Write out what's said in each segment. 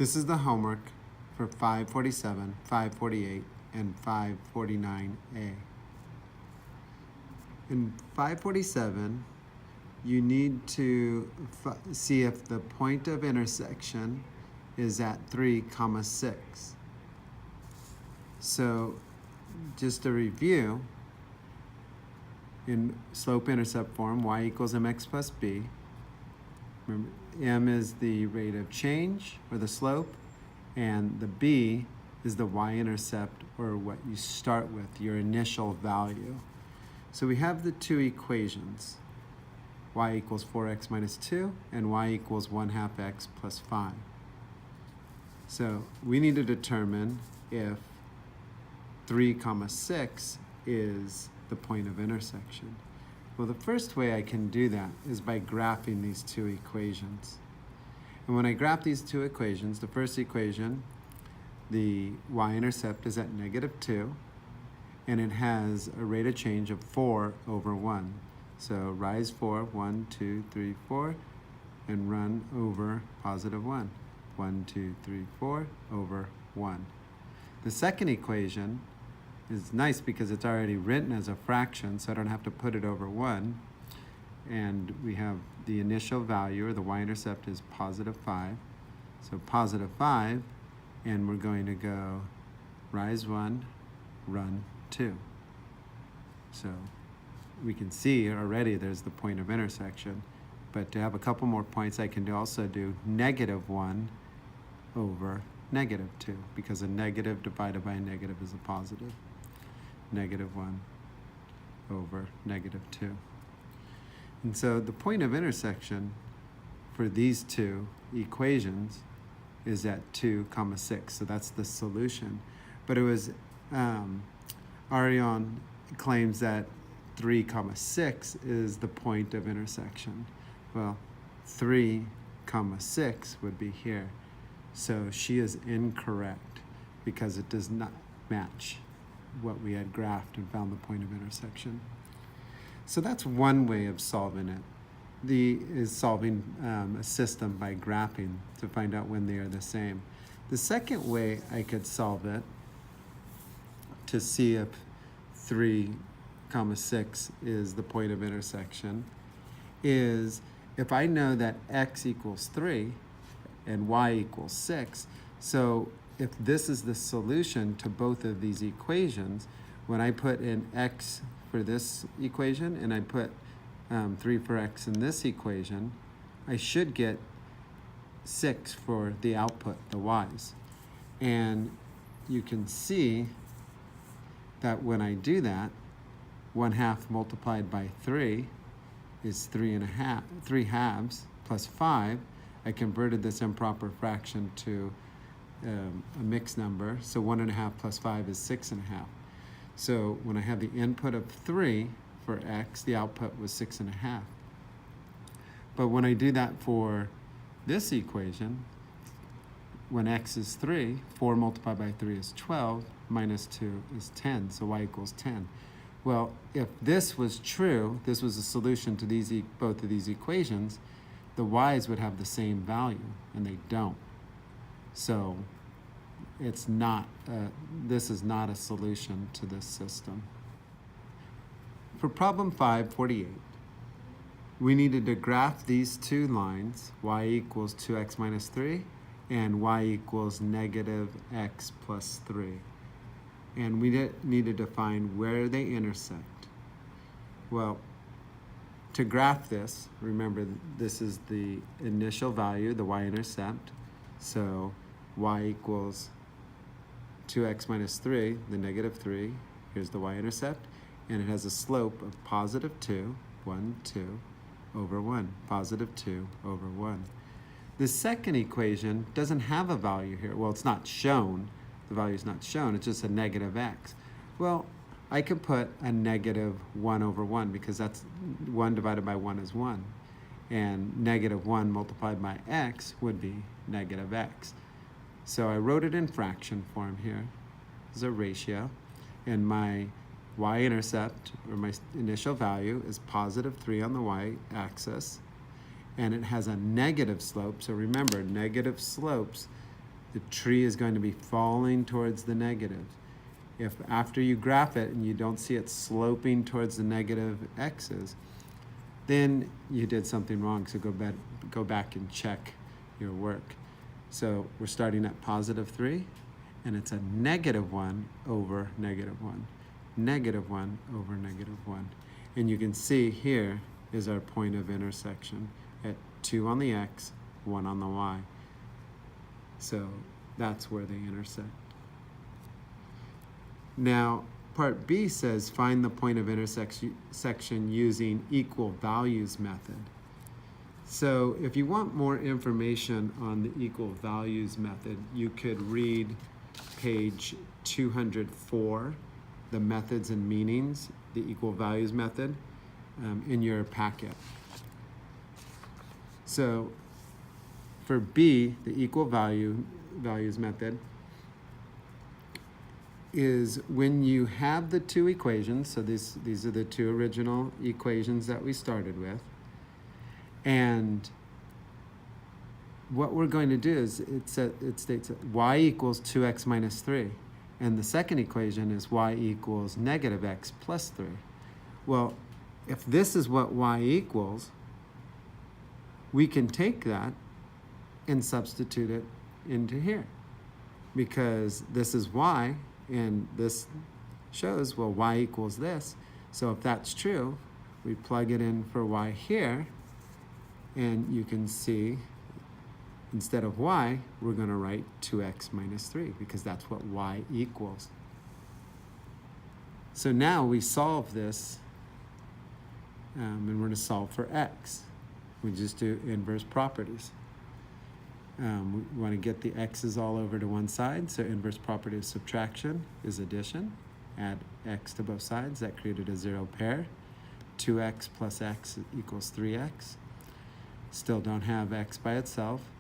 This is the homework for 547, 548, and 549A. In 547, you need to see if the point of intersection is at 3, 6. So just a review, in slope-intercept form, y equals mx plus b. Remember, m is the rate of change, or the slope, and the b is the y-intercept, or what you start with, your initial value. So we have the two equations, y equals 4x minus 2, and y equals 1/2 x plus 5. So we need to determine if 3, 6 is the point of intersection. Well, the first way I can do that is by graphing these two equations. And when I graph these two equations, the first equation, the y-intercept is at -2, and it has a rate of change of 4 over 1. So rise 4, 1, 2, 3, 4, and run over +1. 1, 2, 3, 4 over 1. The second equation is nice because it's already written as a fraction, so I don't have to put it over 1. And we have the initial value, or the y-intercept, is +5. So +5, and we're going to go rise 1, run 2. So we can see already there's the point of intersection. But to have a couple more points, I can also do -1 over -2, because a negative divided by a negative is a positive. -1 over -2. And so the point of intersection for these two equations is at 2, 6. So that's the solution. But it was, Arion claims that 3, 6 is the point of intersection. Well, 3, 6 would be here. So she is incorrect because it does not match what we had graphed and found the point of intersection. So that's one way of solving it. Solving a system by graphing to find out when they are the same. The second way I could solve it to see if 3, 6 is the point of intersection is if I know that x equals 3 and y equals 6, so if this is the solution to both of these equations, when I put in x for this equation and I put 3 for x in this equation, I should get 6 for the output, the y's. And you can see that when I do that, 1/2 multiplied by 3 is 3 halves plus 5. I converted this improper fraction to a mixed number, so 1.5 plus 5 is 6.5. So when I have the input of 3 for x, the output was 6.5. But when I do that for this equation, when x is 3, 4 multiplied by 3 is 12, minus 2 is 10, so y equals 10. Well, if this was true, this was a solution to both of these equations, the y's would have the same value, and they don't. So it's not, this is not a solution to this system. For problem 548, we needed to graph these two lines, y equals 2x minus 3 and y equals -x plus 3. And we needed to find where they intersect. Well, to graph this, remember this is the initial value, the y-intercept. So y equals 2x minus 3, the -3. Here's the y-intercept. And it has a slope of +2, 1, 2, over 1. +2 over 1. The second equation doesn't have a value here. Well, it's not shown. The value is not shown. It's just a -x. Well, I could put a -1 over 1 because that's 1 divided by 1 is 1. And -1 multiplied by x would be -x. So I wrote it in fraction form here as a ratio. And my y-intercept, or my initial value, is +3 on the y-axis. And it has a negative slope. So remember, negative slopes the tree is going to be falling towards the negative. If after you graph it and you don't see it sloping towards the negative x's, then you did something wrong. So go back and check your work. So we're starting at +3, and it's a -1 over -1. -1 over -1. And you can see here is our point of intersection at 2 on the x, 1 on the y. So that's where they intersect. Now, part B says find the point of intersection using equal values method. So if you want more information on the equal values method, you could read page 204, the methods and meanings, the equal values method, in your packet. So for B, the equal values method is when you have the two equations, so these are the two original equations that we started with, and what we're going to do is it states that y equals 2x minus 3, and the second equation is y equals -x plus 3. Well, if this is what y equals, we can take that and substitute it into here, because this is y, and this shows, well, y equals this. So if that's true, we plug it in for y here, and you can see instead of y, we're going to write 2x minus 3, because that's what y equals. So now we solve this, and we're going to solve for x. We just do inverse properties. We want to get the x's all over to one side, so inverse property of subtraction is addition. Add x to both sides, that created a 0 pair. 2x plus x equals 3x. Still don't have x by itself,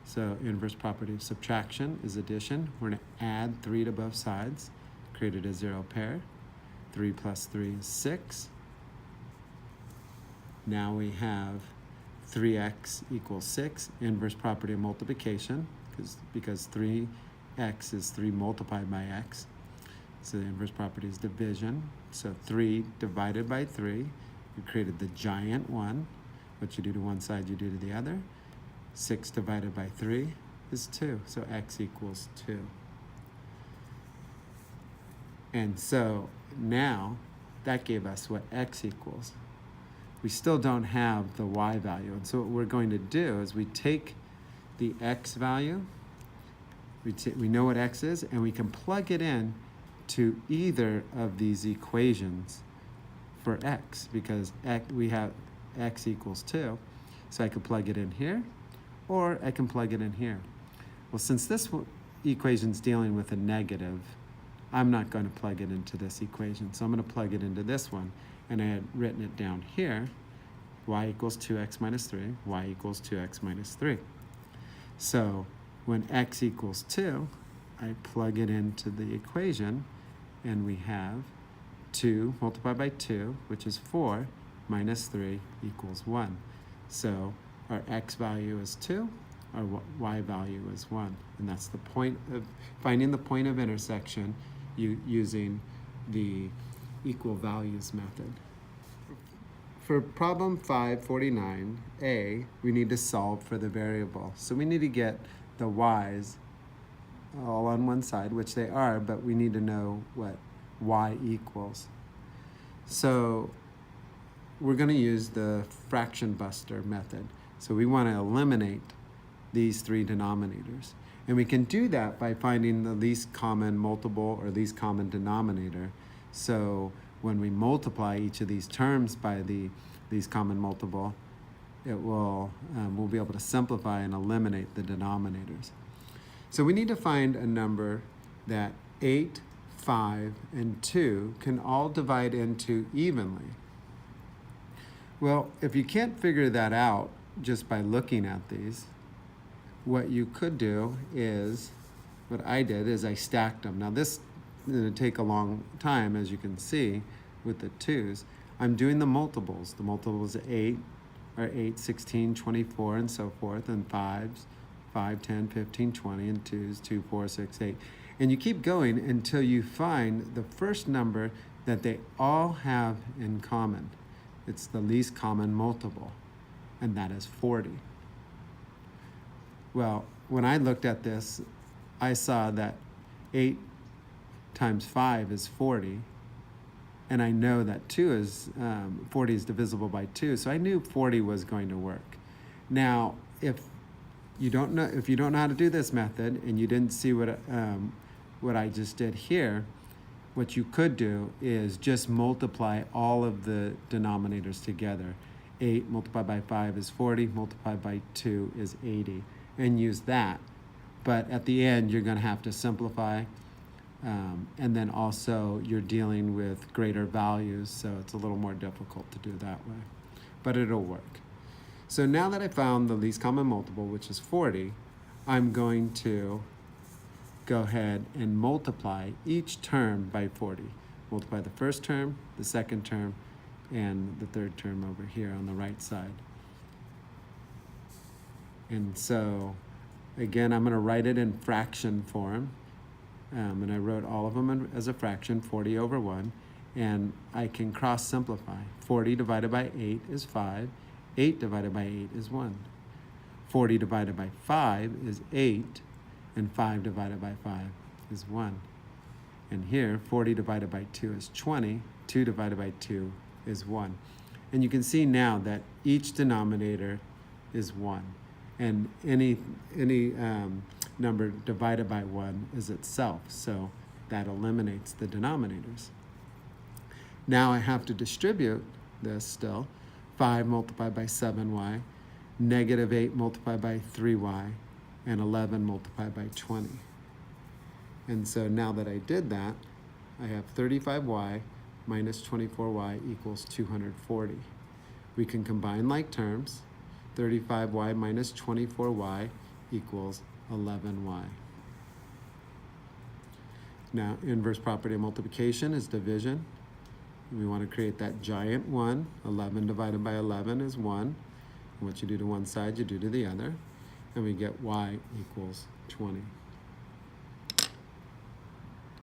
so inverse property of subtraction is addition. We're going to add 3 to both sides, created a 0 pair. 3 plus 3 is 6. Now we have 3x equals 6, inverse property of multiplication, because 3x is 3 multiplied by x. So the inverse property is division. So 3 divided by 3, we created the giant 1. What you do to one side, you do to the other. 6 divided by 3 is 2, so x equals 2. And so now that gave us what x equals. We still don't have the y value. And so what we're going to do is we take the x value, we know what x is, and we can plug it in to either of these equations for x, because we have x equals 2. So I could plug it in here, or I can plug it in here. Well, since this equation's dealing with a negative, I'm not going to plug it into this equation. So I'm going to plug it into this one. And I had written it down here, y equals 2x minus 3, y equals 2x minus 3. So when x equals 2, I plug it into the equation, and we have 2 multiplied by 2, which is 4, minus 3 equals 1. So our x value is 2, our y value is 1. And that's the point of finding the point of intersection using the equal values method. For problem 549a, we need to solve for the variable. So we need to get the y's all on one side, which they are, but we need to know what y equals. So we're going to use the fraction buster method. So we want to eliminate these three denominators. And we can do that by finding the least common multiple or least common denominator. So when we multiply each of these terms by the least common multiple, we'll be able to simplify and eliminate the denominators. So we need to find a number that 8, 5, and 2 can all divide into evenly. Well, if you can't figure that out just by looking at these, what you could do is, what I did is I stacked them. Now this is going to take a long time, as you can see with the 2's. I'm doing the multiples. The multiples of 8 are 8, 16, 24, and so forth, and 5s, 5, 10, 15, 20, and 2s, 2, 4, 6, 8. And you keep going until you find the first number that they all have in common. It's the least common multiple, and that is 40. Well, when I looked at this, I saw that 8 times 5 is 40, and I know that 40 is divisible by 2, so I knew 40 was going to work. Now, if you don't know how to do this method, and you didn't see what I just did here, what you could do is just multiply all of the denominators together. 8 multiplied by 5 is 40, multiplied by 2 is 80, and use that. But at the end, you're going to have to simplify, and then also you're dealing with greater values, so it's a little more difficult to do that way, but it'll work. So now that I found the least common multiple, which is 40, I'm going to go ahead and multiply each term by 40. Multiply the first term, the second term, and the third term over here on the right side. And so, again, I'm going to write it in fraction form. And I wrote all of them as a fraction, 40 over 1. And I can cross simplify. 40 divided by 8 is 5. 8 divided by 8 is 1. 40 divided by 5 is 8. And 5 divided by 5 is 1. And here, 40 divided by 2 is 20. 2 divided by 2 is 1. And you can see now that each denominator is 1. And any number divided by 1 is itself. So that eliminates the denominators. Now I have to distribute this still. 5 multiplied by 7y, negative 8 multiplied by 3y, and 11 multiplied by 20. And so now that I did that, I have 35y minus 24y equals 240. We can combine like terms. 35y minus 24y equals 11y. Now, inverse property of multiplication is division. We want to create that giant 1. 11 divided by 11 is 1. And what you do to one side, you do to the other. And we get y equals 20.